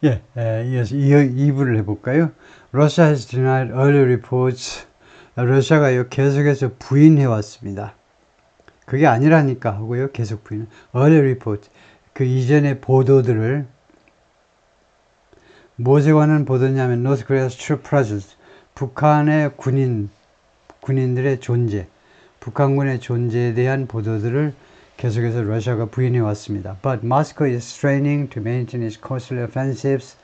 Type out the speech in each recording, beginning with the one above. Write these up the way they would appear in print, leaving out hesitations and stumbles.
예, 이어서 2부를 해볼까요? Russia has denied early reports. 러시아가요, 계속해서 부인해 왔습니다. 그게 아니라니까 하고요, 계속 부인. early report. 그 이전의 보도들을, 무엇에 관한 보도냐면, North Korea's true presence. 북한의 군인들의 존재, 북한군의 존재에 대한 보도들을 계속해서 러시아가 부인해 왔습니다. But Moscow is straining to maintain its coastal offensives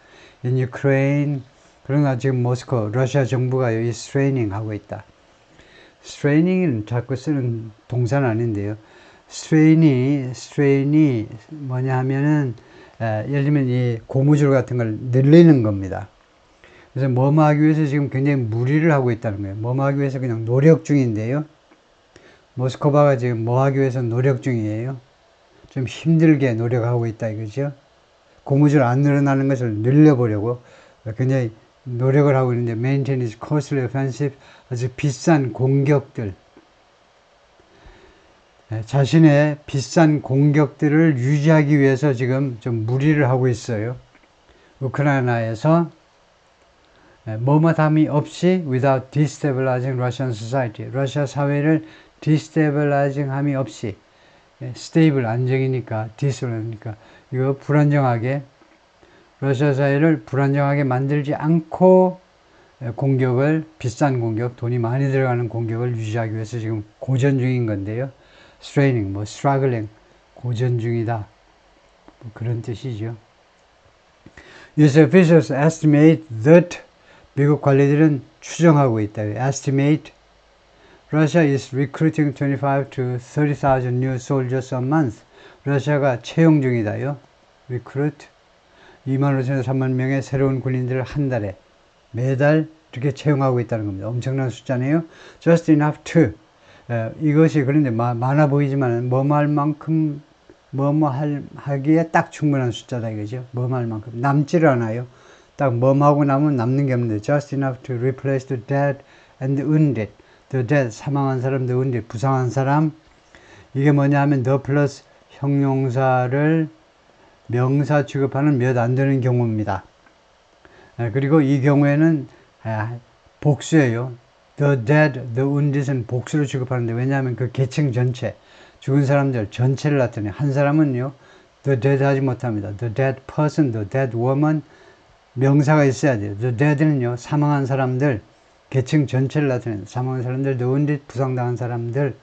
in Ukraine. 그러나 지금 모스코, 러시아 정부가 이 straining 하고 있다. straining은 자꾸 쓰는 동사는 아닌데요. strain이 뭐냐 하면은, 예를 들면 이 고무줄 같은 걸 늘리는 겁니다. 그래서 뭐뭐 하기 위해서 지금 굉장히 무리를 하고 있다는 거예요. 뭐뭐 하기 위해서 그냥 노력 중인데요. 모스크바가 지금 뭐 하기 위해서 노력 중이에요. 좀 힘들게 노력하고 있다 이거죠. 고무줄 안 늘어나는 것을 늘려보려고 굉장히 노력을 하고 있는데, maintain its costly offensive, 아주 비싼 공격들, 자신의 비싼 공격들을 유지하기 위해서 지금 좀 무리를 하고 있어요. 우크라이나에서 뭐뭐함이 없이 without destabilizing Russian society, 러시아 사회를 destabilizing 함이 없이, stable 안정이니까 destabilizing이니까 이거 불안정하게, 러시아 사회를 불안정하게 만들지 않고 공격을, 비싼 공격, 돈이 많이 들어가는 공격을 유지하기 위해서 지금 고전 중인 건데요. straining, struggling, 고전 중이다, 그런 뜻이죠. US officials estimate that, 미국 관리들은 추정하고 있다. estimate, Russia is recruiting 25 to 30,000 new soldiers a month. 러시아가 채용 중이다요. recruit, 2만 5천에서 3만 명의 새로운 군인들을 한 달에, 매달 이렇게 채용하고 있다는 겁니다. 엄청난 숫자네요. just enough to, 이것이 그런데 많아 보이지만 뭐뭐 할 만큼, 뭐뭐 하기에 딱 충분한 숫자다 이거죠. 뭐뭐 할 만큼 남지를 않아요. 딱 뭐뭐 하고 나면 남는 게 없는데, just enough to replace the dead and the wounded. the dead, 사망한 사람, the wounded, 부상한 사람. 이게 뭐냐 하면 the 플러스 형용사를 명사 취급하는 몇 안 되는 경우입니다. 그리고 이 경우에는 복수예요. the dead, the wounded은 복수로 취급하는데, 왜냐하면 그 계층 전체, 죽은 사람들 전체를 나타내. 한 사람은요, the dead 하지 못합니다. the dead person, the dead woman, 명사가 있어야 돼요. the dead는요, 사망한 사람들, 계층 전체를 나타내는, 사망한 사람들, the wounded, 부상당한 사람들을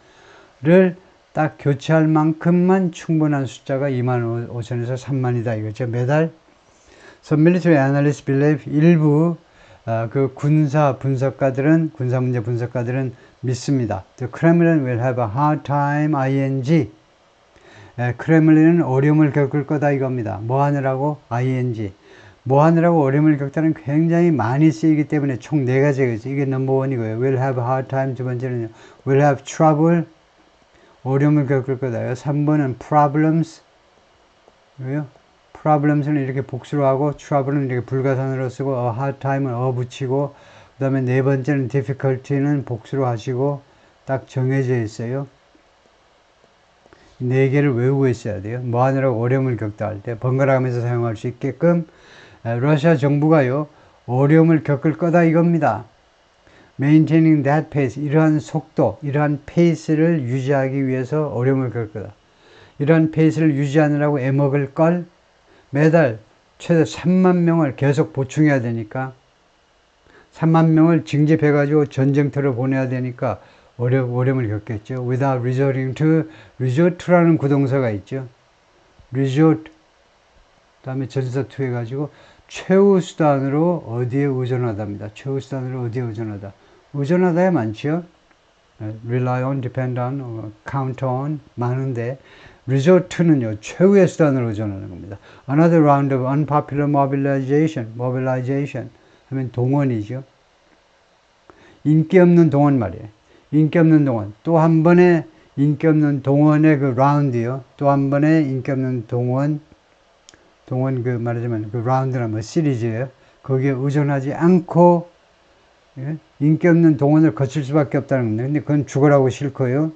딱 교체할 만큼만 충분한 숫자가 2만 5천에서 3만이다 이거죠. 매달. Some military analysts believe, 일부 그 군사 문제 분석가들은 믿습니다. The Kremlin will have a hard time, ing. 크렘린은 어려움을 겪을 거다 이겁니다. 뭐 하느라고? ing. 뭐 하느라고 어려움을 겪다는 굉장히 많이 쓰이기 때문에 총 4가지가 있어요. 이게 넘버1이고요. will have a hard time, 두 번째는 will have trouble, 어려움을 겪을 거다. 3번은 problems, problems는 이렇게 복수로 하고, trouble는 이렇게 불가산으로 쓰고, a hard time은 붙이고, 그 다음에 4번째는 difficulty는 복수로 하시고, 딱 정해져 있어요. 4개를 외우고 있어야 돼요. 뭐 하느라고 어려움을 겪다 할 때 번갈아가면서 사용할 수 있게끔. 러시아 정부가요, 어려움을 겪을 거다 이겁니다. Maintaining that pace, 이러한 속도, 이러한 페이스를 유지하기 위해서 어려움을 겪을 거다. 이러한 페이스를 유지하느라고 애먹을 걸, 매달 최대 3만 명을 계속 보충해야 되니까, 3만 명을 징집해가지고 전쟁터로 보내야 되니까 어려움을 겪겠죠. Without resorting to, resort to라는 구동사가 있죠. resort, 다음에 전사 to 해가지고 최후 수단으로 어디에 의존하다입니다. 최후 수단으로 어디에 의존하다. 의존하다에 많죠. rely on, depend on, count on 많은데, resort to는요, 최후의 수단으로 의존하는 겁니다. Another round of unpopular mobilization 하면 동원이죠. 인기 없는 동원 말이에요. 인기 없는 동원. 또 한 번의 인기 없는 동원의 그 라운드요. 또 한 번의 인기 없는 동원 그 말하자면 그 라운드나 뭐 시리즈예요. 거기에 의존하지 않고, 인기 없는 동원을 거칠 수밖에 없다는 겁니다. 근데 그건 죽으라고 싫고요.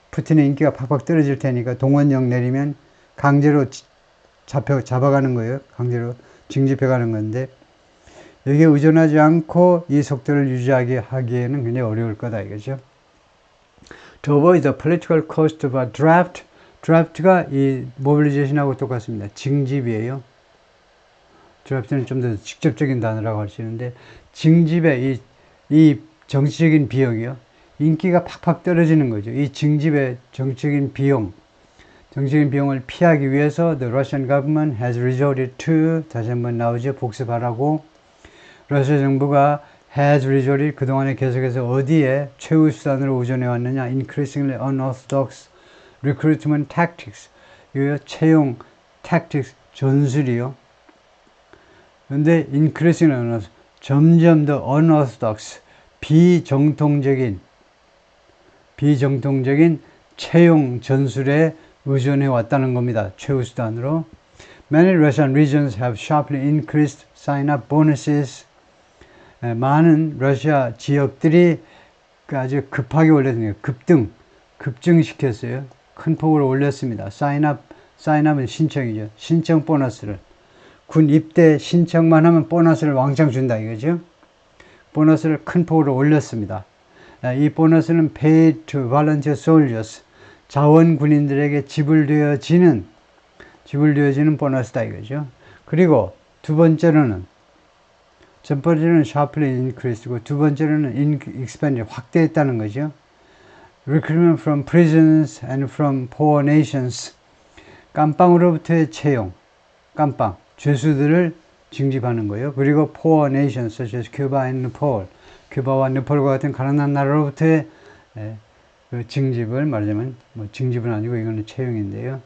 푸틴의 인기가 팍팍 떨어질 테니까 동원령 내리면 강제로 잡아가는 거예요. 강제로 징집해가는 건데 여기에 의존하지 않고 이 속도를 유지하게 하기에는 굉장히 어려울 거다 이거죠. To avoid the political cost of a draft. draft가 이 mobilization하고 똑같습니다. 징집이에요. draft는 좀 더 직접적인 단어라고 할 수 있는데 징집의 이 정치적인 비용이요. 인기가 팍팍 떨어지는 거죠. 이 징집의 정치적인 비용을 피하기 위해서 the Russian government has resorted to, 다시 한번 나오죠. 복습하라고. 러시아 정부가 has resorted, 그동안에 계속해서 어디에 최후 수단으로 의존해 왔느냐. increasingly unorthodox recruitment tactics. 이거 채용 tactics, 전술이요. 근데 increasingly unorthodox, 점점 더 unorthodox, 비정통적인 채용 전술에 의존해 왔다는 겁니다. 최후 수단으로. Many Russian regions have sharply increased sign-up bonuses. 많은 러시아 지역들이 아주 급하게 올렸네요. 급증시켰어요. 큰 폭으로 올렸습니다. 사인업은 신청이죠. 신청 보너스를. 군 입대 신청만 하면 보너스를 왕창 준다 이거죠. 보너스를 큰 폭으로 올렸습니다. 이 보너스는 paid to volunteer soldiers, 자원 군인들에게 지불되어지는 보너스다 이거죠. 그리고 첫 번째로는 sharply increase고 두 번째로는 expand, 확대했다는 거죠. Recruitment from prisons and from poor nations. 깜빵으로부터의 채용, 죄수들을 징집하는 거예요. 그리고 poor nations such as Cuba and Nepal, 큐바와 네팔과 같은 가난한 나라로부터의 그 징집을 말하자면 징집은 아니고 이거는 채용인데요.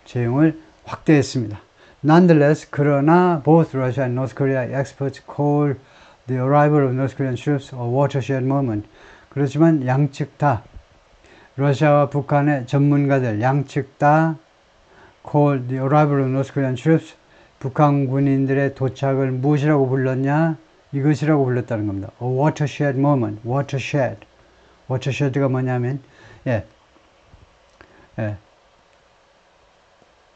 채용을 확대했습니다. Nonetheless, 그러나 both Russia and North Korea experts call the arrival of North Korean troops a watershed moment. 그렇지만 양측 다 러시아와 북한의 전문가들 양측 다 call the arrival of North Korean troops, 북한 군인들의 도착을 무엇이라고 불렀냐? 이것이라고 불렀다는 겁니다. A watershed moment. watershed가 뭐냐면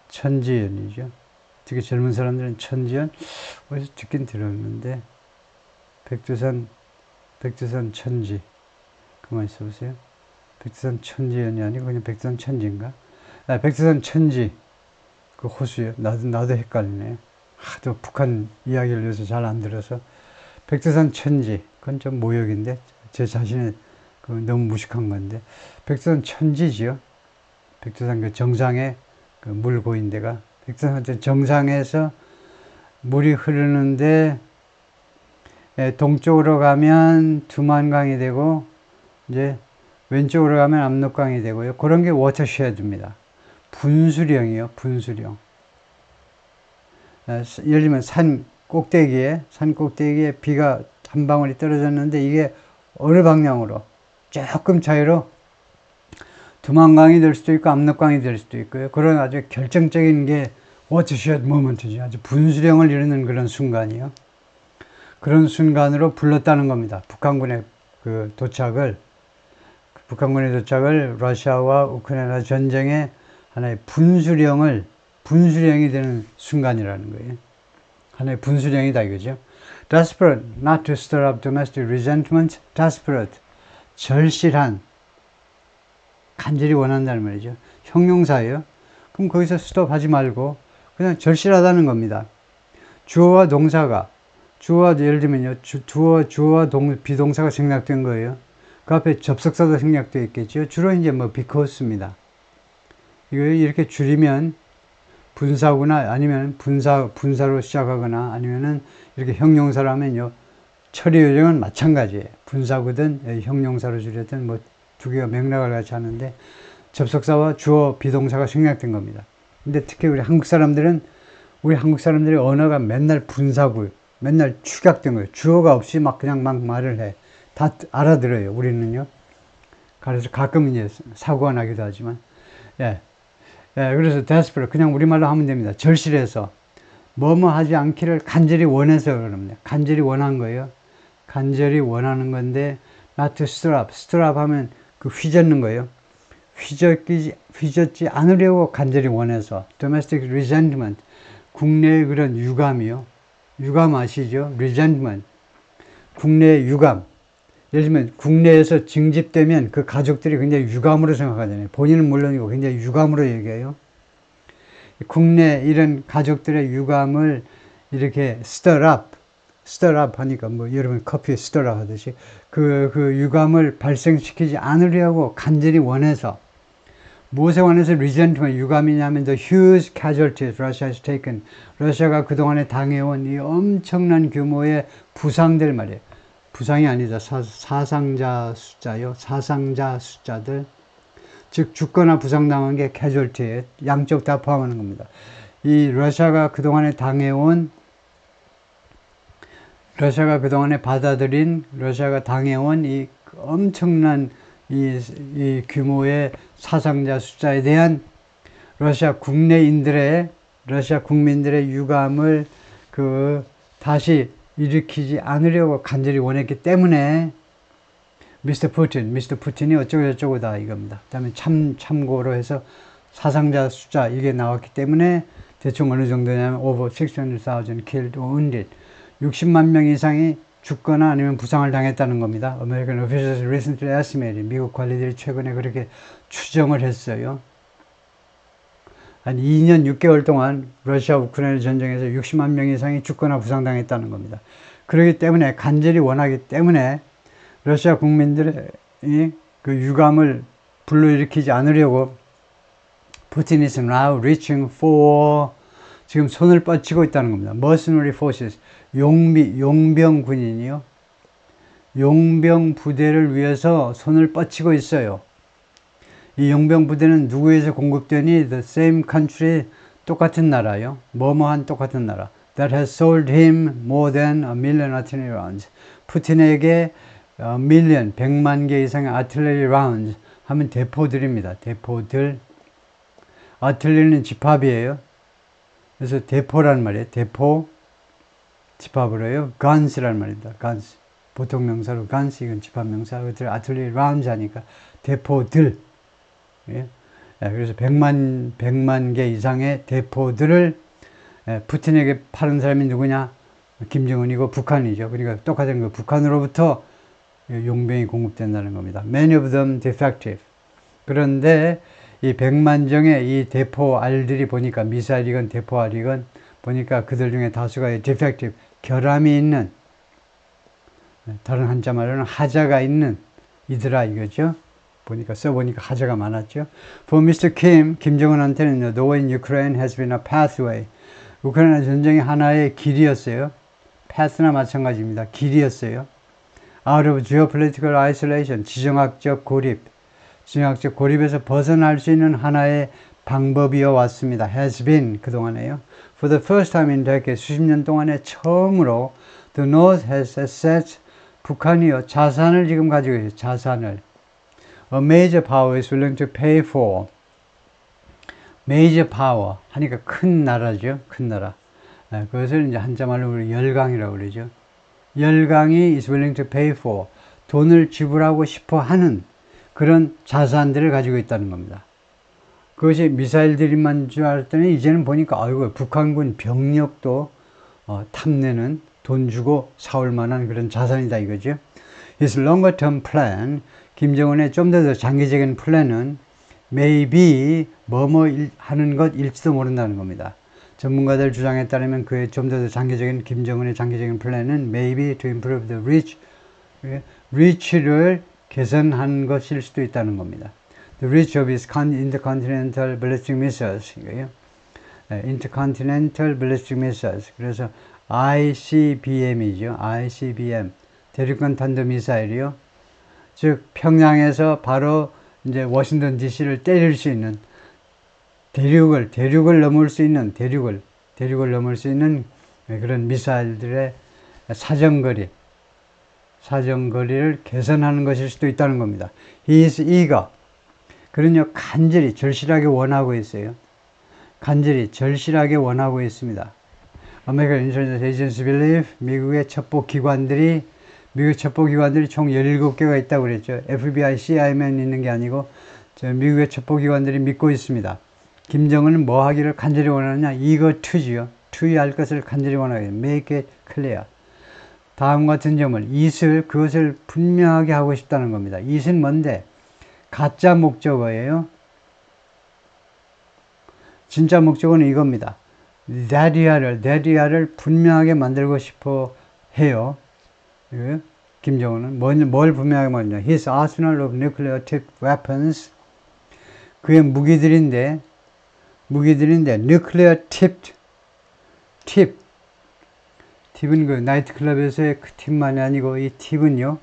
천지연이죠. 특히 젊은 사람들은 천지연 어디서 듣긴 들었는데 백두산 천지 그만 있어보세요. 백두산 천지연이 아니고 그냥 백두산 천지인가? 백두산 천지 그 호수요. 나도 헷갈리네요. 하도 북한 이야기를 요새 잘 안 들어서. 백두산 천지, 그건 좀 모욕인데, 제 자신의 너무 무식한 건데, 백두산 천지지요. 백두산 그 정상에 그 물 고인 데가, 백두산 정상에서 물이 흐르는데, 동쪽으로 가면 두만강이 되고, 이제 왼쪽으로 가면 압록강이 되고요. 그런 게 워터쉐드입니다. 분수령이요, 분수령. 예를 들면 산 꼭대기에 비가 한 방울이 떨어졌는데 이게 어느 방향으로 조금 차이로 두만강이 될 수도 있고 압록강이 될 수도 있고요. 그런 아주 결정적인 게 워터쉐드 모먼트죠. 아주 분수령을 이루는 그런 순간이요. 그런 순간으로 불렀다는 겁니다. 북한군의 도착을 러시아와 우크라이나 전쟁의 하나의 분수령이 되는 순간이라는 거예요. 하나의 분수령이다 이거죠. Desperate not to stir up domestic resentment. Desperate, 절실한, 간절히 원한다는 말이죠. 형용사예요. 그럼 거기서 스톱하지 말고 그냥 절실하다는 겁니다. 주어와 동사가 예를 들면요. 주어와 비동사가 생략된 거예요. 그 앞에 접속사도 생략되어 있겠죠. 주로 이제 because입니다. 이거 이렇게 줄이면 분사구나 아니면 분사로 시작하거나 아니면은 이렇게 형용사로 하면요. 처리 요령은 마찬가지예요. 분사구든 형용사로 줄였든 두 개가 맥락을 같이 하는데 접속사와 주어 비동사가 생략된 겁니다. 근데 특히 우리 한국 사람들의 언어가 맨날 분사구, 맨날 축약된 거예요. 주어가 없이 그냥 말을 해. 다 알아들어요. 우리는요. 그래서 가끔 이제 사고가 나기도 하지만 그래서 desperate 그냥 우리말로 하면 됩니다. 절실해서 뭐뭐 하지 않기를 간절히 원해서 그럽니다. 간절히 원한 거예요. 간절히 원하는 건데 not to stir up 하면 휘젓는 거예요. 휘젓지 않으려고 간절히 원해서 domestic resentment 국내의 그런 유감이요. 유감 아시죠? resentment. 국내의 유감. 예를 들면 국내에서 징집되면 그 가족들이 굉장히 유감으로 생각하잖아요. 본인은 물론이고 굉장히 유감으로 얘기해요. 국내 이런 가족들의 유감을 이렇게 stir up 하니까 뭐 여러분 커피에 stir up 하듯이 그 유감을 발생시키지 않으려고 간절히 원해서 무엇에 관해서 resentment, 유감이냐면 the huge casualties Russia has taken. 러시아가 그동안에 당해온 이 엄청난 규모의 부상들 말이에요. 부상이 아니다. 사상자 숫자요. 사상자 숫자들. 즉 죽거나 부상당한 게 casualty에 양쪽 다 포함하는 겁니다. 이 러시아가 그동안에 당해온 러시아가 그동안에 받아들인 러시아가 당해온 이 엄청난 이 규모의 사상자 숫자에 대한 러시아 국내인들의 러시아 국민들의 유감을 다시 일으키지 않으려고 간절히 원했기 때문에 미스터 푸틴이 어쩌고저쩌고다 이겁니다. 그 다음에 참고로 해서 사상자 숫자 이게 나왔기 때문에 대충 어느 정도냐면 over 600,000 killed or wounded 60만 명 이상이 죽거나 아니면 부상을 당했다는 겁니다. American officials recently estimated. 미국 관리들이 최근에 그렇게 추정을 했어요. 한 2년 6개월 동안 러시아 우크라이나 전쟁에서 60만 명 이상이 죽거나 부상당했다는 겁니다. 그렇기 때문에 간절히 원하기 때문에 러시아 국민들의 그 유감을 불러일으키지 않으려고 Putin is now reaching for 지금 손을 뻗치고 있다는 겁니다. Mercenary forces, 용병 군인이요. 용병 부대를 위해서 손을 뻗치고 있어요. 이 용병 부대는 누구에서 공급되니? The same country, 똑같은 나라요. 뭐뭐한 똑같은 나라. That has sold him more than 1,000,000 artillery rounds. 푸틴에게 100만 개 이상의 artillery rounds 하면 대포들입니다. 대포들. 아틀레리는 집합이에요. 그래서 대포란 말이에요. 대포 집합으로 해요. guns란 말입니다. guns. 보통 명사로 guns, 이건 집합 명사. 아틀레리 rounds 하니까 대포들. 예. 그래서 100만 개 이상의 대포들을 푸틴에게 파는 사람이 누구냐? 김정은이고 북한이죠. 그러니까 똑같은 거 북한으로부터 용병이 공급된다는 겁니다. Many of them defective. 그런데 이 100만 정의 이 대포 알들이 보니까 미사일이건 대포 알이건 보니까 그들 중에 다수가 defective, 결함이 있는, 다른 한자 말로는 하자가 있는 이들아 이거죠. 써보니까 하자가 많았죠. For Mr. Kim, 김정은한테는 the war in Ukraine has been a pathway. 우크라이나 전쟁이 하나의 길이었어요. path나 마찬가지입니다. 길이었어요. Out of geopolitical isolation, 지정학적 고립. 지정학적 고립에서 벗어날 수 있는 하나의 방법이어 왔습니다. has been, 그동안에요. For the first time in decades, 수십 년 동안에 처음으로 the North has assessed, 북한이요. 자산을 지금 가지고 있어요. 자산을. A major power is willing to pay for. major power 하니까 큰 나라죠. 큰 나라. 그것을 이제 한자말로 우리 열강이라고 그러죠. 열강이 is willing to pay for. 돈을 지불하고 싶어 하는 그런 자산들을 가지고 있다는 겁니다. 그것이 미사일들만 줄 알았더니 이제는 보니까 아이고 북한군 병력도 탐내는 돈 주고 사올 만한 그런 자산이다 이거죠. His longer term plan, 김정은의 좀 더 장기적인 플랜은 maybe 뭐뭐 하는 것일지도 모른다는 겁니다. 전문가들 주장에 따르면 그의 좀 더 장기적인 김정은의 장기적인 플랜은 maybe to improve the reach를 개선한 것일 수도 있다는 겁니다. The reach of his intercontinental ballistic missiles. 이거요. intercontinental ballistic missiles. 그래서 ICBM이죠. ICBM. 대륙간 탄도 미사일이요. 즉 평양에서 바로 이제 워싱턴 DC를 때릴 수 있는 대륙을 넘을 수 있는 대륙을 넘을 수 있는 그런 미사일들의 사정거리를 개선하는 것일 수도 있다는 겁니다. He is eager. 그는요 간절히 절실하게 원하고 있어요. 간절히 절실하게 원하고 있습니다. American Intelligence Agency believe 미국의 첩보기관들이 총 17개가 있다고 그랬죠. FBI, CIA만 있는 게 아니고 미국의 첩보기관들이 믿고 있습니다. 김정은은 뭐 하기를 간절히 원하느냐? eager to지요. 투여할 것을 간절히 원하게 make it clear. 다음 같은 점을 그것을 분명하게 하고 싶다는 겁니다. it은 뭔데? 가짜 목적어예요. 진짜 목적어는 이겁니다. that year를 분명하게 만들고 싶어 해요. 김정은은 뭘 분명하게 만드냐? His arsenal of nuclear tipped weapons. 그의 무기들인데 nuclear tipped 팁은 그 나이트클럽에서의 그 팁만이 아니고 이 팁은요,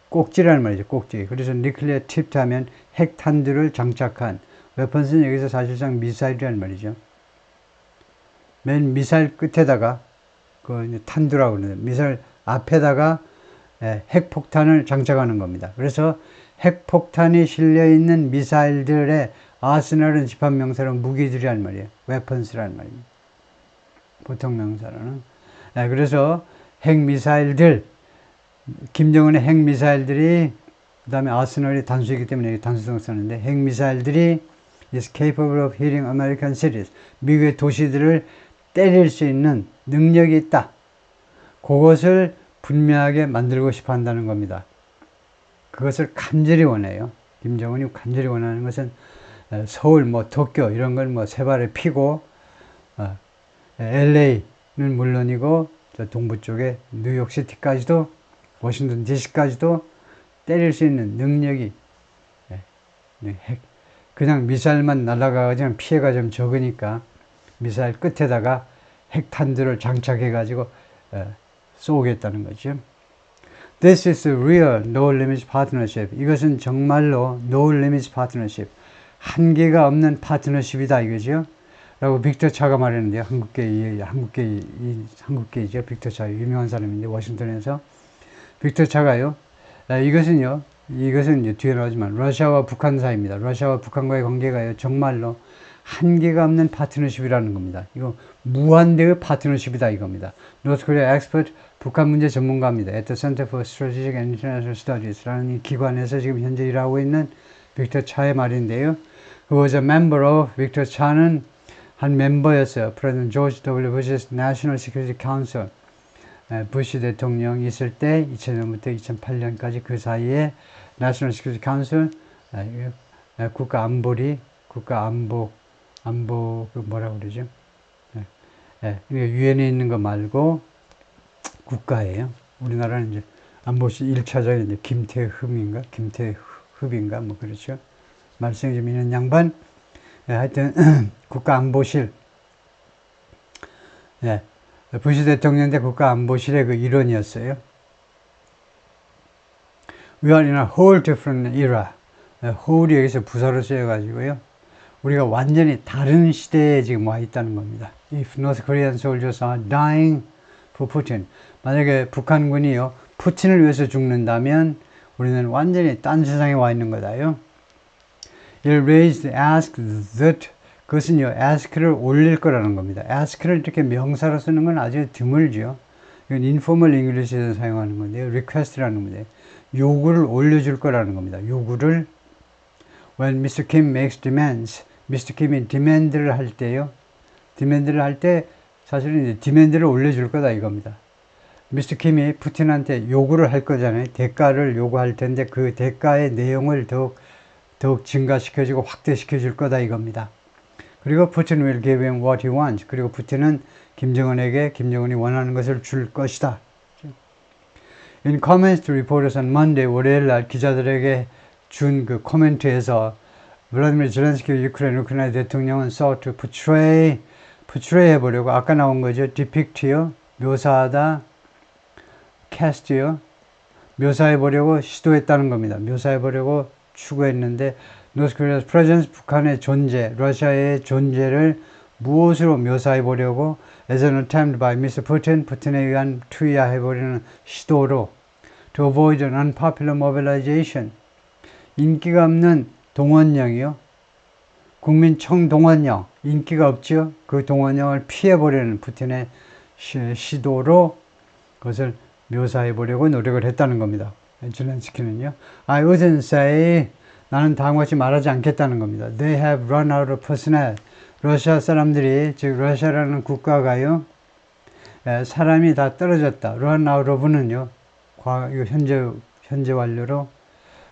꼭지라는 말이죠. 꼭지. 그래서 nuclear tipped 하면 핵탄두를 장착한 웨펀스는 여기서 사실상 미사일이라는 말이죠. 맨 미사일 끝에다가 그 탄두라고 그러는데 미사일 앞에다가 핵폭탄을 장착하는 겁니다. 그래서 핵폭탄이 실려있는 미사일들의 아스널은 집합명사로 무기들이란 말이에요. 웨펀스라는 말입니다. 보통 명사로는. 그래서 핵미사일들, 김정은의 핵미사일들이, 그 다음에 아스널이 단수이기 때문에 여기 단수동 쓰는데, 핵미사일들이 is capable of hitting American cities. 미국의 도시들을 때릴 수 있는 능력이 있다. 그것을 분명하게 만들고 싶어 한다는 겁니다. 그것을 간절히 원해요. 김정은이 간절히 원하는 것은 서울, 도쿄 이런 걸 세 발에 피고 LA는 물론이고 저 동부 쪽에 뉴욕시티까지도 워싱턴 DC까지도 때릴 수 있는 능력이 그냥 미사일만 날아가가지고 피해가 좀 적으니까 미사일 끝에다가 핵탄두를 장착해가지고 쏘겠다는 거죠. This is a real no limits partnership. 이것은 정말로 no limits partnership. 한계가 없는 파트너십이다 이거죠. 라고 빅터 차가 말했는데요. 한국계이죠. 빅터 차 유명한 사람인데 워싱턴에서 빅터 차가요. 이것은 뒤에 나오지만 러시아와 북한 사이입니다. 러시아와 북한과의 관계가요. 정말로 한계가 없는 파트너십이라는 겁니다. 이거 무한대의 파트너십이다 이겁니다. North Korea expert, 북한 문제 전문가입니다. At the Center for Strategic and International Studies라는 이 기관에서 지금 현재 일하고 있는 빅터 차의 말인데요. Who was a member of, 빅터 차는 한 멤버였어요. President George W. Bush's National Security Council. 부시 대통령 있을 때 2000년부터 2008년까지 그 사이에 National Security Council, 국가안보 뭐라고 그러죠? 유엔에 있는 거 말고 국가예요. 우리나라는 이제 안보실 1차장이 이제 김태흠인가 뭐 그렇죠. 말썽이 좀 있는 양반. 하여튼 국가안보실. 부시 대통령 때 국가안보실의 그 일원이었어요. We are in a whole different era. whole이 여기서 부사로 쓰여가지고요. 우리가 완전히 다른 시대에 지금 와 있다는 겁니다. If North Korean soldiers are dying for Putin. 만약에 북한군이요, 푸틴을 위해서 죽는다면 우리는 완전히 딴 세상에 와 있는 거다요. It raised ask that. 그것은요, ask를 올릴 거라는 겁니다. ask를 이렇게 명사로 쓰는 건 아주 드물죠. 이건 informal English에서 사용하는 건데요. request라는 건데 요구를 올려줄 거라는 겁니다. 요구를 when Mr. Kim makes demands. Mr. Kim이 demand를 할 때요. demand를 할 때 사실은 이제 demand를 올려줄 거다 이겁니다. Mr. Kim이 푸틴한테 요구를 할 거잖아요. 대가를 요구할 텐데 그 대가의 내용을 더욱 증가시켜주고 확대시켜줄 거다 이겁니다. 그리고 푸틴 will give him what he wants. 그리고 푸틴은 김정은이 원하는 것을 줄 것이다. In comments to reporters on Monday, 월요일 날 기자들에게 준 그 코멘트에서 블라디미르 젤렌스키 우크라이나 대통령은 sought to portray 해보려고 아까 나온 거죠. depict요. 묘사하다. cast요. 묘사해보려고 시도했다는 겁니다. 묘사해보려고 추구했는데 North Korea's presence, 북한의 존재, 러시아의 존재를 무엇으로 묘사해보려고 as an attempt by Mr. Putin, 푸틴에 의한 투여해보려는 시도로 to avoid an unpopular mobilization, 인기가 없는 동원령이요. 국민 총동원령, 인기가 없죠. 그 동원령을 피해보려는 푸틴의 시도로 그것을 묘사해보려고 노력을 했다는 겁니다. 젤렌스키는요. I wouldn't say, 나는 다음과 같이 말하지 않겠다는 겁니다. They have run out of personnel. 러시아 사람들이, 즉 러시아라는 국가가요, 사람이 다 떨어졌다. run out of는요, 현재 완료로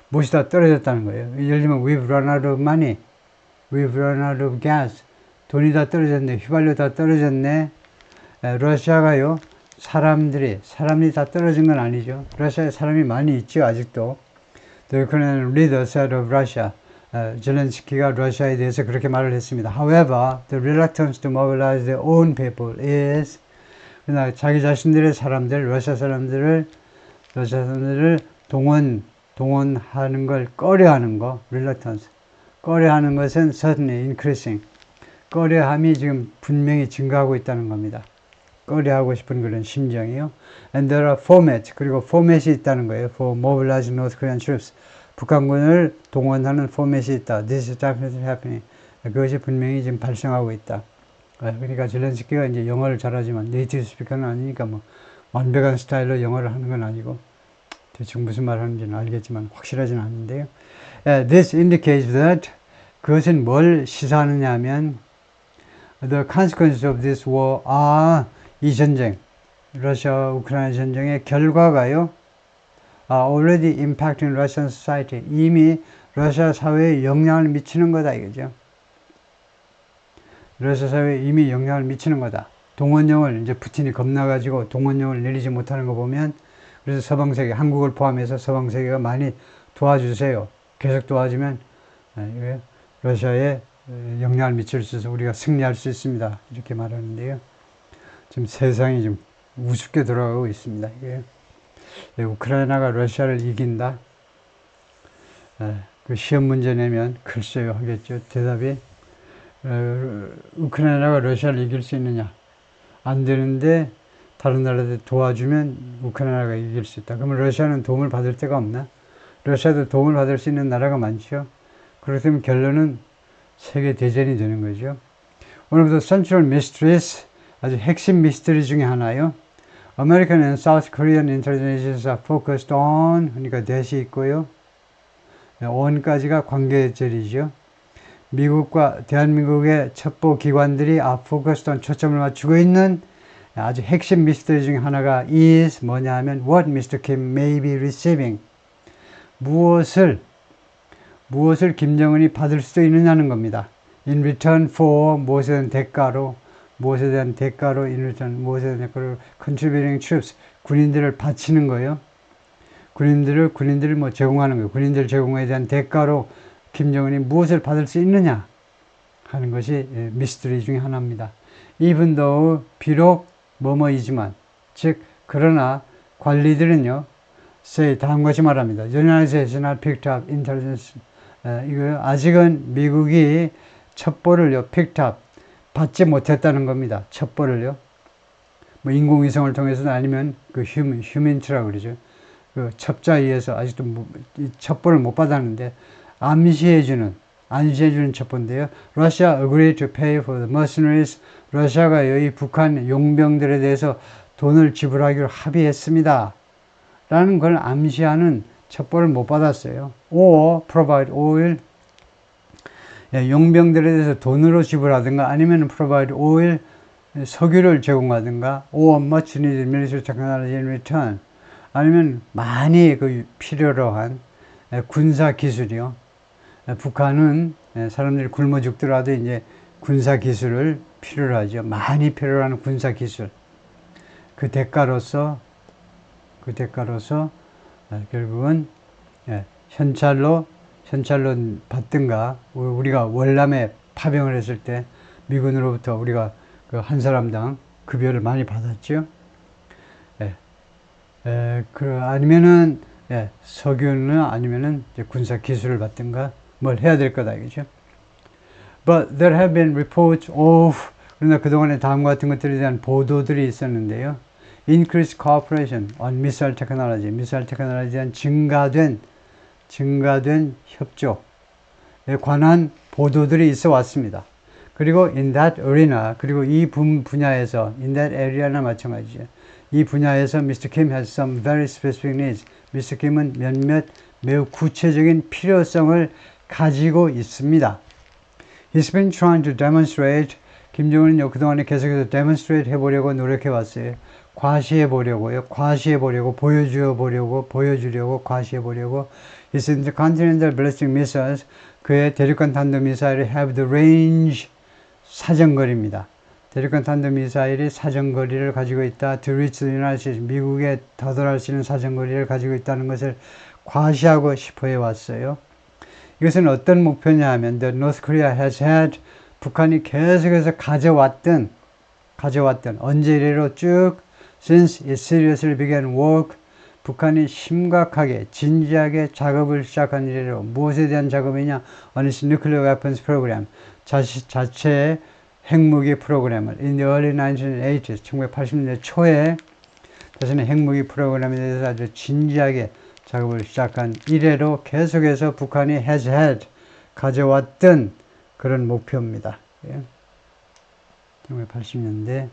무엇이 다 떨어졌다는 거예요. 예를 들면 we've run out of money, we've run out of gas. 돈이 다 떨어졌네, 휘발유 다 떨어졌네. 러시아가요, 사람이 다 떨어진 건 아니죠. 러시아에 사람이 많이 있죠, 아직도. The Ukrainian leader said of Russia. 젤렌스키가 러시아에 대해서 그렇게 말을 했습니다. However, the reluctance to mobilize their own people is, 그러나 자기 자신들의 사람들, 러시아 사람들을 동원하는 걸 꺼려하는 거, reluctance. 꺼려하는 것은 certainly increasing. 꺼려함이 지금 분명히 증가하고 있다는 겁니다. 꺼려하고 싶은 그런 심정이요. And there are formats, 그리고 포맷이 있다는 거예요. For mobilizing North Korean troops. 북한군을 동원하는 포맷이 있다. This is definitely happening. 그것이 분명히 지금 발생하고 있다. 그러니까 젤렌스키가 이제 영어를 잘하지만 네이티브 스피커는 아니니까 뭐 완벽한 스타일로 영어를 하는 건 아니고 대충 무슨 말 하는지는 알겠지만 확실하진 않은데요. This indicates that, 그것은 뭘 시사하느냐 하면 the consequences of this war are, 이 전쟁, 러시아 우크라이나 전쟁의 결과가요, are already impacting Russian society. 이미 러시아 사회에 영향을 미치는 거다 이거죠. 러시아 사회에 이미 영향을 미치는 거다. 동원령을 이제 푸틴이 겁나가지고 동원령을 내리지 못하는 거 보면, 그래서 서방세계, 한국을 포함해서 서방세계가 많이 도와주세요. 계속 도와주면 러시아에 영향을 미칠 수 있어서 우리가 승리할 수 있습니다. 이렇게 말하는데요. 지금 세상이 좀 우습게 돌아가고 있습니다. 우크라이나가 러시아를 이긴다? 그 시험 문제 내면 글쎄요 하겠죠. 대답이 우크라이나가 러시아를 이길 수 있느냐? 안 되는데 다른 나라들 도와주면 우크라이나가 이길 수 있다. 그러면 러시아는 도움을 받을 데가 없나? 러시아도 도움을 받을 수 있는 나라가 많죠. 그렇게 되면 결론은 세계 대전이 되는 거죠. One of the central mysteries, 아주 핵심 미스터리 중에 하나요. American and South Korean intelligence are focused on, 그러니까 대시 있고요. on까지가 관계절이죠. 미국과 대한민국의 첩보 기관들이 are focused on, 초점을 맞추고 있는 아주 핵심 미스터리 중에 하나가 is 뭐냐 하면 what Mr. Kim may be receiving. 무엇을 김정은이 받을 수도 있느냐는 겁니다. In return for, 무엇에 대한 대가로, in return, 무엇에 대한 대가로, contributing troops, 군인들을 바치는 거예요. 군인들을 뭐 제공하는 거예요. 군인들 제공에 대한 대가로 김정은이 무엇을 받을 수 있느냐 하는 것이 미스터리 중에 하나입니다. Even though, 비록 뭐뭐이지만, 즉 그러나 관리들은요, say 다음 것이 말합니다. United States has not picked up intelligence. 이거 아직은 미국이 첩보를요, picked up, 받지 못했다는 겁니다. 첩보를요. 뭐 인공위성을 통해서도 아니면 그 휴민트라고 그러죠. 그 첩자에 의해서 아직도 첩보를 못 받았는데 안시해주는 첩보인데요. Russia agreed to pay for the mercenaries. 러시아가 이 북한 용병들에 대해서 돈을 지불하기로 합의했습니다. 라는 걸 암시하는 첩보를 못 받았어요. or provide oil, 용병들에 대해서 돈으로 지불하든가 아니면 provide oil, 석유를 제공하든가 or much needed military technology in return, 아니면 많이 그 필요로 한 군사 기술이요. 북한은 사람들이 굶어 죽더라도 이제 군사 기술을 필요로 하죠. 많이 필요로 하는 군사 기술. 그 대가로서 결국은 현찰로 받든가, 우리가 월남에 파병을 했을 때 미군으로부터 우리가 그 한 사람당 급여를 많이 받았죠. 아니면은 석유는 아니면은 군사 기술을 받든가 뭘 해야 될 거다 이거죠. But there have been reports of, 그러나 그동안에 다음과 같은 것들에 대한 보도들이 있었는데요. Increased cooperation on missile technology, 미사일 테크놀로지에 대한 증가된 협조에 관한 보도들이 있어 왔습니다. 그리고 in that arena, 그리고 이 분야에서, in that area나 마찬가지죠. 이 분야에서 Mr. Kim has some very specific needs. Mr. Kim은 몇몇 매우 구체적인 필요성을 가지고 있습니다. He's been trying to demonstrate. 김정은은 그동안에 계속해서 demonstrate 해보려고 노력해왔어요. 과시해보려고요. 과시해보려고, 보여주려고, 과시해보려고. His intercontinental ballistic missiles, 그의 대륙간 탄도미사일이 have the range, 사정거리입니다. 대륙간 탄도미사일이 사정거리를 가지고 있다. To reach the United States, 미국에 도달할 수 있는 사정거리를 가지고 있다는 것을 과시하고 싶어 해왔어요. 이것은 어떤 목표냐 하면 The North Korea has had, 북한이 계속해서 가져왔던 언제 이래로 쭉 since it seriously began work, 북한이 심각하게 진지하게 작업을 시작한 이래로 무엇에 대한 작업이냐? On its nuclear weapons program, 자체의 핵무기 프로그램을 in the early 1980s, 1980년대 초에 자신의 핵무기 프로그램에 대해서 아주 진지하게 작업을 시작한 이래로 계속해서 북한이 has had, 가져왔던 그런 목표입니다. 1980년대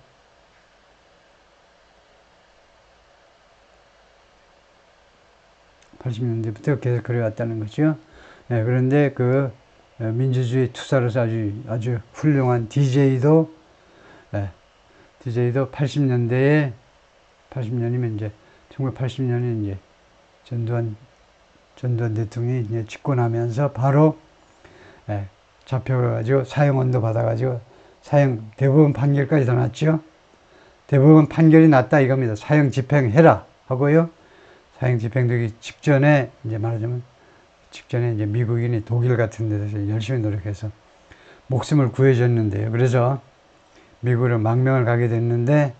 80년대부터 계속 그래왔다는 거죠. 네, 그런데 그 민주주의 투사로서 아주 훌륭한 DJ도 80년대에 80년이면 이제 1980년에 이제 전두환 대통령이 이제 집권하면서 바로 잡혀가지고 사형원도 받아가지고 대법원 판결까지 다 났죠. 대법원 판결이 났다 이겁니다. 사형 집행해라 하고요. 사형 집행되기 직전에 이제 말하자면 이제 미국인이 독일 같은 데서 열심히 노력해서 목숨을 구해줬는데요. 그래서 미국으로 망명을 가게 됐는데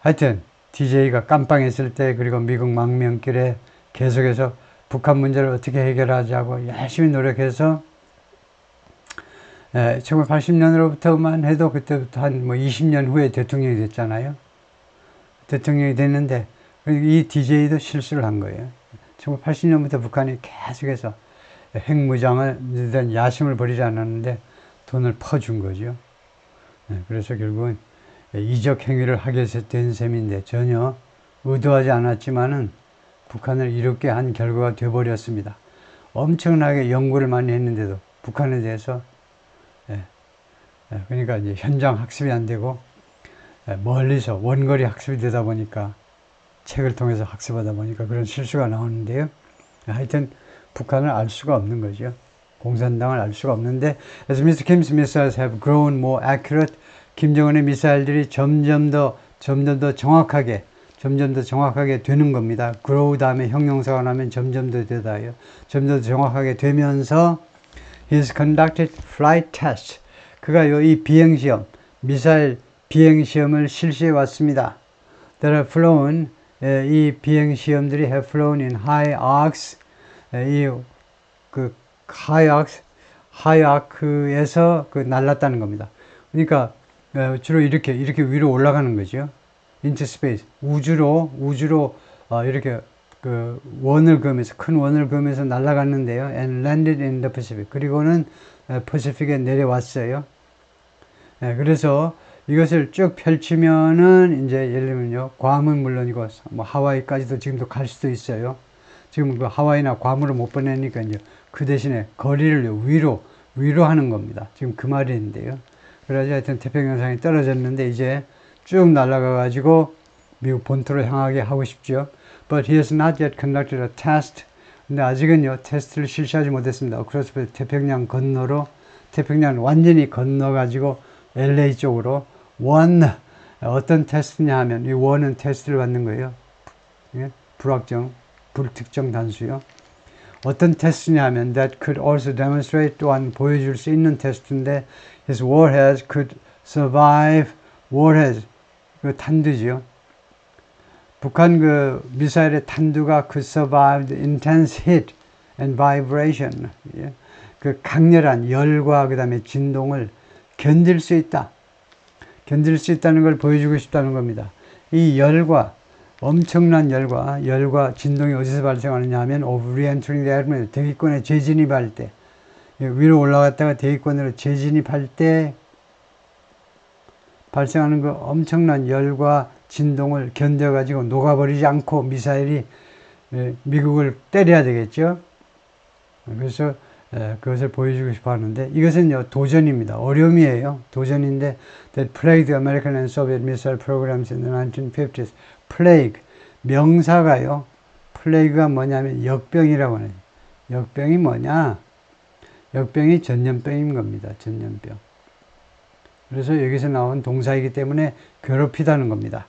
하여튼 DJ가 깜빵했을 때 그리고 미국 망명길에 계속해서 북한 문제를 어떻게 해결하자고 열심히 노력해서 1980년으로부터만 해도 그때부터 한 20년 후에 대통령이 됐잖아요. 대통령이 됐는데 이 DJ도 실수를 한 거예요. 1980년부터 북한이 계속해서 핵무장을 대한 야심을 벌이지 않았는데 돈을 퍼준 거죠. 그래서 결국은 이적 행위를 하게 된 셈인데 전혀 의도하지 않았지만은 북한을 이롭게 한 결과가 되어버렸습니다. 엄청나게 연구를 많이 했는데도 북한에 대해서 그러니까 이제 현장 학습이 안 되고 멀리서 원거리 학습이 되다 보니까 책을 통해서 학습하다 보니까 그런 실수가 나오는데요. 하여튼 북한을 알 수가 없는 거죠. 공산당을 알 수가 없는데 as Mr. Kim's missiles have grown more accurate, 김정은의 미사일들이 점점 더 정확하게 되는 겁니다. grow 다음에 형용사가 나면 점점 더 되다요. 점점 더 정확하게 되면서 he's conducted flight tests, 그가 이 비행시험, 미사일 비행시험을 실시해 왔습니다. That have flown, 이 비행시험들이 have flown in high arcs, high arc에서 날랐다는 겁니다. 그러니까 주로 이렇게 위로 올라가는 거죠. into space, 우주로 이렇게 원을 그으면서 큰 원을 그으면서 날아갔는데요. and landed in the Pacific, 그리고는 퍼시픽에 내려왔어요. 그래서 이것을 쭉 펼치면은 이제 예를 들면요, 괌은 물론이고 하와이까지도 지금도 갈 수도 있어요. 지금 그 하와이나 괌으로 못 보내니까 이제 그 대신에 거리를 위로 하는 겁니다. 지금 그 말인데요. 그래서 하여튼 태평양상에 떨어졌는데 이제 쭉 날아가 가지고 미국 본토를 향하게 하고 싶죠. But he has not yet conducted a test. 근데 아직은요 테스트를 실시하지 못했습니다. 그래서 태평양 건너로 태평양을 완전히 건너 가지고 LA 쪽으로 어떤 테스트냐 하면 이 원은 테스트를 받는 거예요. 불특정 단수요. 어떤 테스트냐 하면 that could also demonstrate, 또한 보여줄 수 있는 테스트인데 his warheads could survive, warheads 그 탄두죠. 북한 그 미사일의 탄두가 could survive the intense heat and vibration, 그 강렬한 열과 그 다음에 진동을 견딜 수 있다는 걸 보여주고 싶다는 겁니다. 이 엄청난 열과 진동이 어디서 발생하느냐 하면 of re-entering the atmosphere, 대기권에 재진입할 때, 위로 올라갔다가 대기권으로 재진입할 때 발생하는 그 엄청난 열과 진동을 견뎌가지고 녹아버리지 않고 미사일이 미국을 때려야 되겠죠. 그래서 그것을 보여주고 싶어 하는데 이것은요 도전입니다. 어려움이에요. 도전인데 that plagued American and Soviet missile programs in the 1950s. plague 명사가요. plague가 뭐냐면 역병이라고 하는. 역병이 뭐냐? 역병이 전염병인 겁니다. 전염병. 그래서 여기서 나온 동사이기 때문에 괴롭히다는 겁니다.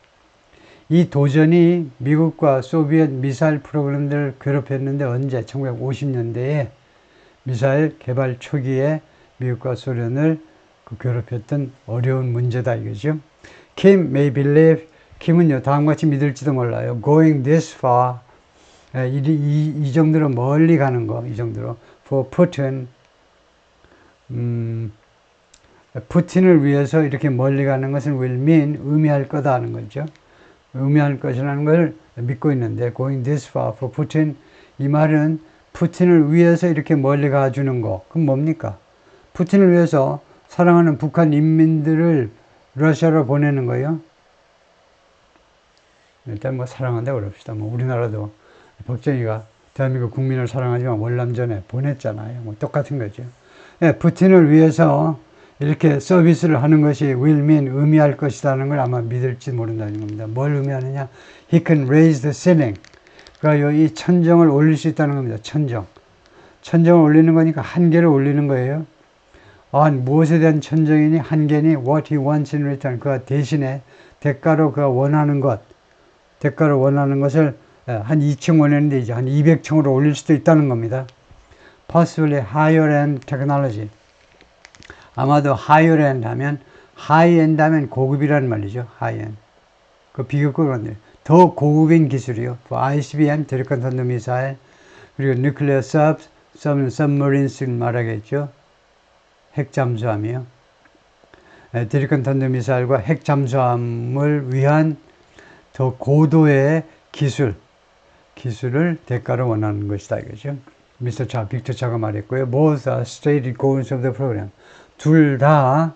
이 도전이 미국과 소비엣 미사일 프로그램들을 괴롭혔는데 언제? 1950년대에 미사일 개발 초기에 미국과 소련을 괴롭혔던 어려운 문제다 이거죠. Kim may believe, 김은요 다음과 같이 믿을지도 몰라요. Going this far, 이 정도로 멀리 가는 거, 이 정도로 for Putin, 푸틴을 위해서 이렇게 멀리 가는 것은 will mean, 의미할 거다 하는 거죠. 의미할 것이라는 걸 믿고 있는데 going this far for Putin, 이 말은 푸틴을 위해서 이렇게 멀리 가주는 거. 그럼 뭡니까? 푸틴을 위해서 사랑하는 북한 인민들을 러시아로 보내는 거예요. 일단 뭐 사랑한다고 그럽시다. 뭐 우리나라도 박정희가 대한민국 국민을 사랑하지만 월남전에 보냈잖아요. 뭐 똑같은 거죠. 예, 푸틴을 위해서 이렇게 서비스를 하는 것이 will mean, 의미할 것이라는 걸 아마 믿을지 모른다는 겁니다. 뭘 의미하느냐? He can raise the ceiling. 그러니까 이 천정을 올릴 수 있다는 겁니다. 천정. 천정을 올리는 거니까 한계를 올리는 거예요. 무엇에 대한 천정이니? 한계니? What he wants in return. 그가 대신에 대가로 그가 원하는 것, 대가로 원하는 것을 한 2층 원했는데 이제 한 200층으로 올릴 수도 있다는 겁니다. Possibly higher end technology. 아마도 higher end 하면 high end 하면 고급이라는 말이죠. high end. 그 비교급은 더 고급인 기술이요. ICBM, 대륙간 탄도미사일, 그리고 nuclear subs, submarines 말하겠죠. 핵잠수함이요. 대륙간 탄도미사일과 핵잠수함을 위한 더 고도의 기술을 대가로 원하는 것이다 이거죠. 빅터 차가 말했고요. Both are stated goals of the program. 둘 다가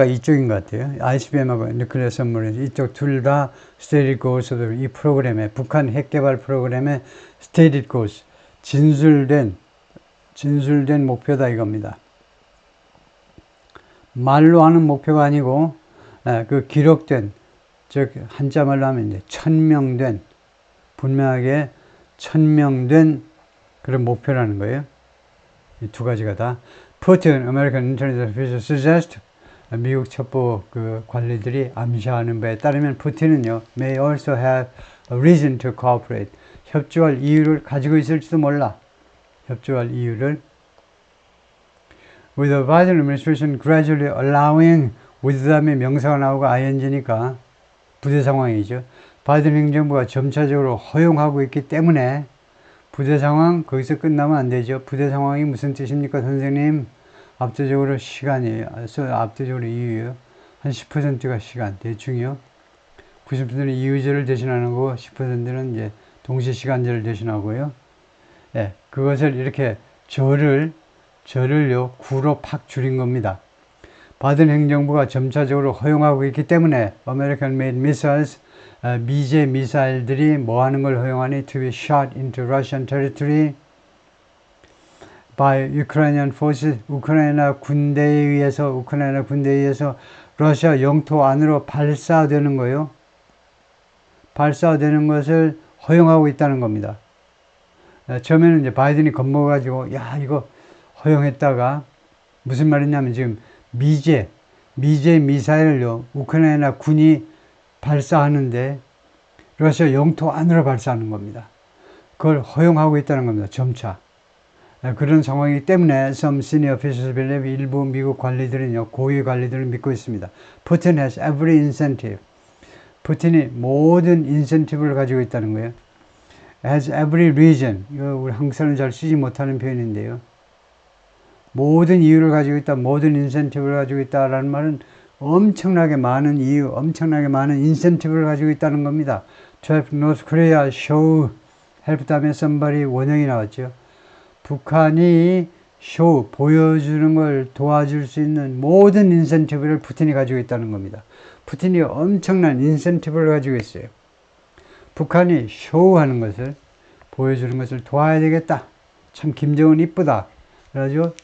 이쪽인 것 같아요. ICBM하고 nuclear submarine 이쪽 둘 다 stated goals of the 이 프로그램에 북한 핵 개발 프로그램의 stated goals 진술된 목표다 이겁니다. 말로 하는 목표가 아니고 그 기록된 즉 한자말로 하면 이제 분명하게 천명된 그런 목표라는 거예요. 이 두 가지가 다 Putin, American Intelligence Officials suggest 미국 첩보 그 관리들이 암시하는 바에 따르면 푸틴은요 may also have a reason to cooperate 협조할 이유를 가지고 있을지도 몰라. 협조할 이유를 with the Biden administration gradually allowing with 다음에 명사가 나오고 ing니까 부대 상황이죠. 바이든 행정부가 점차적으로 허용하고 있기 때문에 부대 상황 거기서 끝나면 안 되죠. 부대 상황이 무슨 뜻입니까 선생님? 압도적으로 시간이에요. 압도적으로 이유예요. 한 10%가 시간 대충이요. 90%는 이유제를 대신하는 거고 10%는 이제 동시시간제를 대신하고요. 예, 그것을 이렇게 절을요 구로 팍 줄인 겁니다. 바이든 행정부가 점차적으로 허용하고 있기 때문에 American made missiles 미제 미사일들이 뭐 하는 걸 허용하니? To be shot into Russian territory by Ukrainian forces. 우크라이나 군대에 의해서 러시아 영토 안으로 발사되는 거요. 발사되는 것을 허용하고 있다는 겁니다. 처음에는 이제 바이든이 겁먹어가지고 야 이거 허용했다가 무슨 말이냐면 지금 미제 미사일을요 우크라이나 군이 발사하는데 러시아 영토 안으로 발사하는 겁니다. 그걸 허용하고 있다는 겁니다. 점차. 그런 상황이기 때문에 some senior officials believe 일부 미국 관리들은요 고위 관리들을 믿고 있습니다. Putin has every incentive. 푸틴이 모든 인센티브를 가지고 있다는 거예요. Has every reason. 이거 우리 한국 사람 잘 쓰지 못하는 표현인데요. 모든 이유를 가지고 있다, 모든 인센티브를 가지고 있다라는 말은 엄청나게 많은 이유, 엄청나게 많은 인센티브를 가지고 있다는 겁니다. To help North Korea show, help 다음에 somebody 원형이 나왔죠. 북한이 show, 보여주는 걸 도와줄 수 있는 모든 인센티브를 푸틴이 가지고 있다는 겁니다. 푸틴이 엄청난 인센티브를 가지고 있어요. 북한이 쇼하는 것을 보여주는 것을 도와야 되겠다. 참 김정은 이쁘다. 그래가지고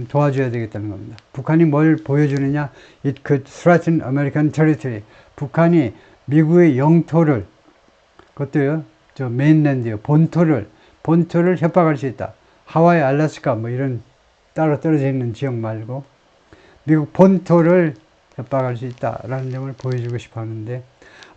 도와줘야 되겠다는 겁니다. 북한이 뭘 보여주느냐? It could threaten American territory. 북한이 미국의 영토를, 그것도요, 저 메인랜드요, 본토를 협박할 수 있다. 하와이, 알래스카 뭐 이런 따로 떨어져 있는 지역 말고 미국 본토를 협박할 수 있다라는 점을 보여주고 싶어 하는데,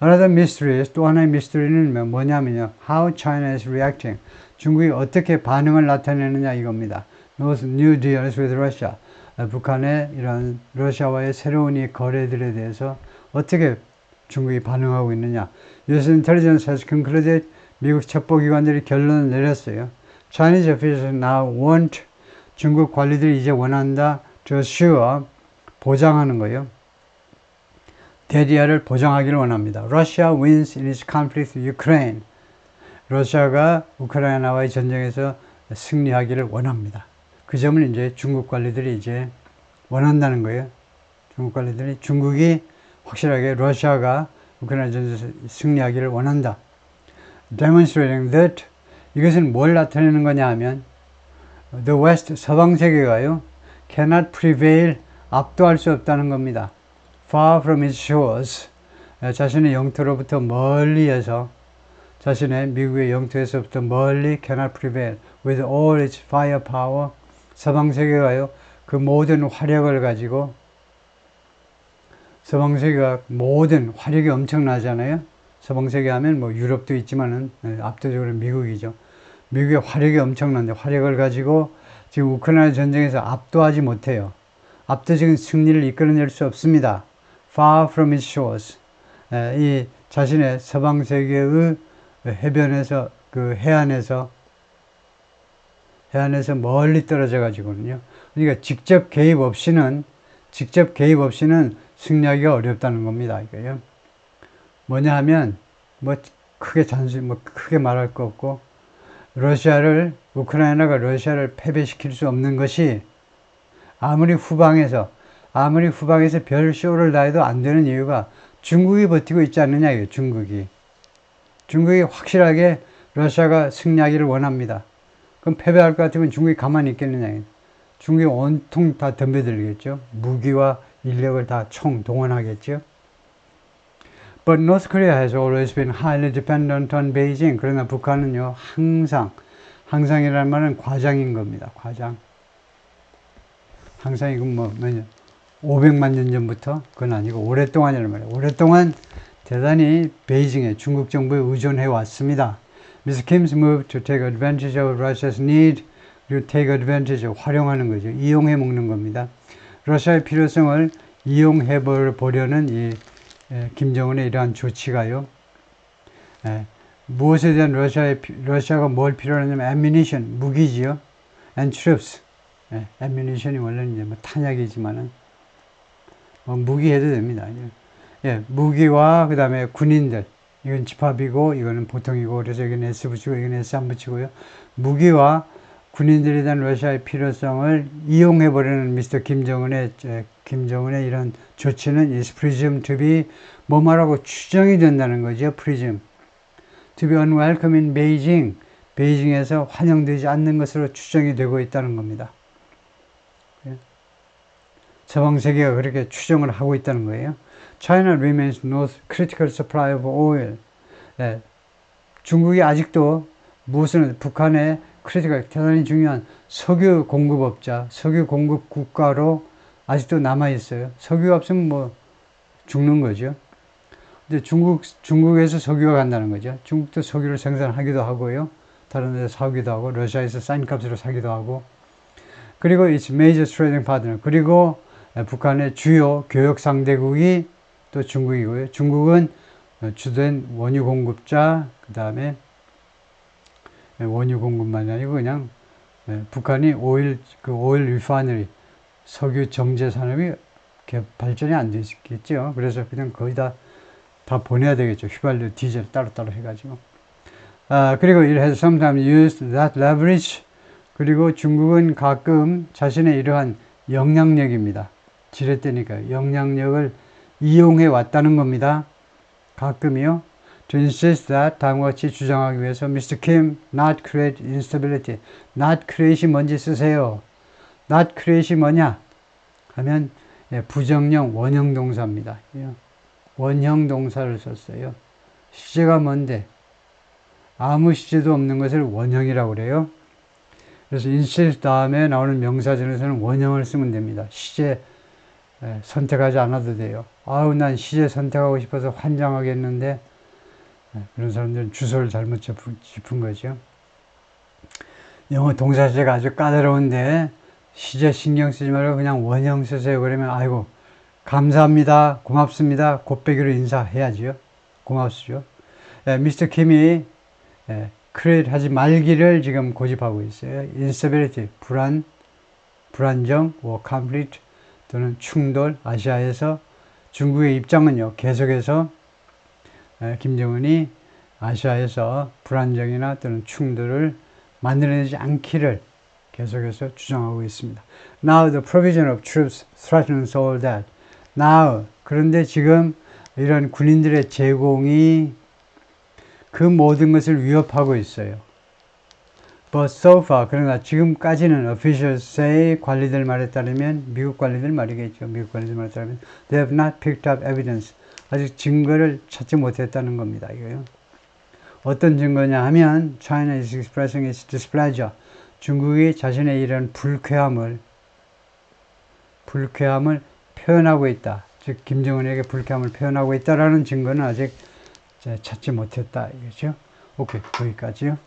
Another mystery, 또 하나의 미스터리는 뭐냐면요, How China is reacting. 중국이 어떻게 반응을 나타내느냐 이겁니다. Those new deals with Russia. 북한의 이런 러시아와의 새로운 이 거래들에 대해서 어떻게 중국이 반응하고 있느냐. US intelligence has concluded. 미국 첩보기관들이 결론을 내렸어요. Chinese officials now want. 중국 관리들이 이제 원한다. To assure. 보장하는 거예요. 대리아를 보장하기를 원합니다. Russia wins in its conflict with Ukraine. 러시아가 우크라이나와의 전쟁에서 승리하기를 원합니다. 그 점을 이제 중국 관리들이 이제 원한다는 거예요. 중국 관리들이 중국이 확실하게 러시아가 우크라이나 전쟁에서 승리하기를 원한다. Demonstrating that. 이것은 뭘 나타내는 거냐 하면 The West, 서방 세계가요, cannot prevail, 압도할 수 없다는 겁니다. Far from its shores. 자신의 영토로부터 멀리해서, 자신의 미국의 영토에서부터 멀리 cannot prevail with all its firepower. 서방 세계가요, 그 모든 화력을 가지고, 서방 세계가 모든 화력이 엄청나잖아요. 서방 세계 하면 뭐 유럽도 있지만은 압도적으로 미국이죠. 미국의 화력이 엄청난데 화력을 가지고 지금 우크라이나 전쟁에서 압도하지 못해요. 압도적인 승리를 이끌어낼 수 없습니다. Far from its shores. 이 자신의 서방 세계의 해변에서, 그 해안에서 멀리 떨어져 가지고는요. 그러니까 직접 개입 없이는 승리하기가 어렵다는 겁니다. 이거요. 뭐냐 하면 크게 말할 거 없고, 우크라이나가 러시아를 패배시킬 수 없는 것이 아무리 후방에서 별 쇼를 다 해도 안 되는 이유가 중국이 버티고 있지 않느냐 이거예요. 중국이 확실하게 러시아가 승리하기를 원합니다. 그럼 패배할 것 같으면 중국이 가만히 있겠느냐. 중국이 온통 다 덤벼들겠죠. 무기와 인력을 다 총동원하겠죠. But North Korea has always been highly dependent on Beijing. 그러나 북한은요, 항상이라는 말은 과장인 겁니다. 과장. 항상이고 500만 년 전부터, 그건 아니고 오랫동안이란 말이에요. 오랫동안 대단히 베이징에 중국 정부에 의존해 왔습니다. Mr. Kim's move to take advantage of Russia's need, 그리고 take advantage, 활용하는 거죠. 이용해 먹는 겁니다. 러시아의 필요성을 이용해 보려는 이 김정은의 이러한 조치가요. 무엇에 대한 러시아가 뭘 필요로 하냐면 ammunition, 무기지요. and troops. ammunition이 원래는 이제 탄약이지만은 무기 해도 됩니다. 무기와 그 다음에 군인들, 이건 집합이고 이거는 보통이고, 그래서 이건 S 붙이고 이건 S 안 붙이고요. 무기와 군인들에 대한 러시아의 필요성을 이용해 버리는 미스터 김정은의 이런 조치는 is presumed to be 뭐 말하고 추정이 된다는 거죠. presume to be unwelcome in Beijing. 베이징에서 환영되지 않는 것으로 추정이 되고 있다는 겁니다. 서방 세계가 그렇게 추정을 하고 있다는 거예요. China remains North's critical supply of oil. 중국이 아직도 북한의 크리티컬, 대단히 중요한 석유 공급업자, 석유 공급 국가로 아직도 남아 있어요. 석유가 없으면 죽는 거죠. 근데 중국에서 석유가 간다는 거죠. 중국도 석유를 생산하기도 하고요. 다른 데서 사기도 하고, 러시아에서 싼 값으로 사기도 하고. 그리고 its major trading partner. 그리고 북한의 주요 교역 상대국이 또 중국이고요. 중국은 주된 원유 공급자, 그 다음에 원유 공급만이 아니고 그냥 북한이 오일 리파이너리, 석유 정제 산업이 발전이 안 되겠죠. 그래서 그냥 거의 다 보내야 되겠죠. 휘발유, 디젤 따로따로 해가지고. 그리고 it has sometimes used that leverage. 그리고 중국은 가끔 자신의 이러한 영향력입니다. 지렛대니까 영향력을 이용해 왔다는 겁니다. 가끔이요. To insist that 다음과 같이 주장하기 위해서 Mr. Kim not create instability. not create이 뭔지 쓰세요. not create이 뭐냐 하면 부정형 원형 동사입니다. 원형 동사를 썼어요. 시제가 뭔데? 아무 시제도 없는 것을 원형이라고 그래요. 그래서 insist 다음에 나오는 명사전에서는 원형을 쓰면 됩니다. 시제 선택하지 않아도 돼요. 아우 난 시제 선택하고 싶어서 환장하겠는데 그런 사람들은 주소를 잘못 짚은 거죠. 영어 동사시제가 아주 까다로운데 시제 신경 쓰지 말고 그냥 원형 쓰세요. 그러면 아이고 감사합니다. 고맙습니다. 곱빼기로 인사해야죠. 고맙죠. 미스터 킴이 크레이트 하지 말기를 지금 고집하고 있어요. instability, 불안정, conflict 또는 충돌, 아시아에서 중국의 입장은요. 계속해서 김정은이 아시아에서 불안정이나 또는 충돌을 만들어내지 않기를 계속해서 주장하고 있습니다. Now the provision of troops threatens all that. Now 그런데 지금 이런 군인들의 제공이 그 모든 것을 위협하고 있어요. But so far 그러나 지금까지는 officials say 관리들 말에 따르면 미국 관리들 말이겠죠. 미국 관리들 말에 따르면 they have not picked up evidence. 아직 증거를 찾지 못했다는 겁니다. 이거요. 어떤 증거냐 하면 China is expressing its displeasure. 중국이 자신의 이런 불쾌함을 표현하고 있다. 즉 김정은에게 불쾌함을 표현하고 있다라는 증거는 아직 찾지 못했다. 이거죠. 오케이, 거기까지요.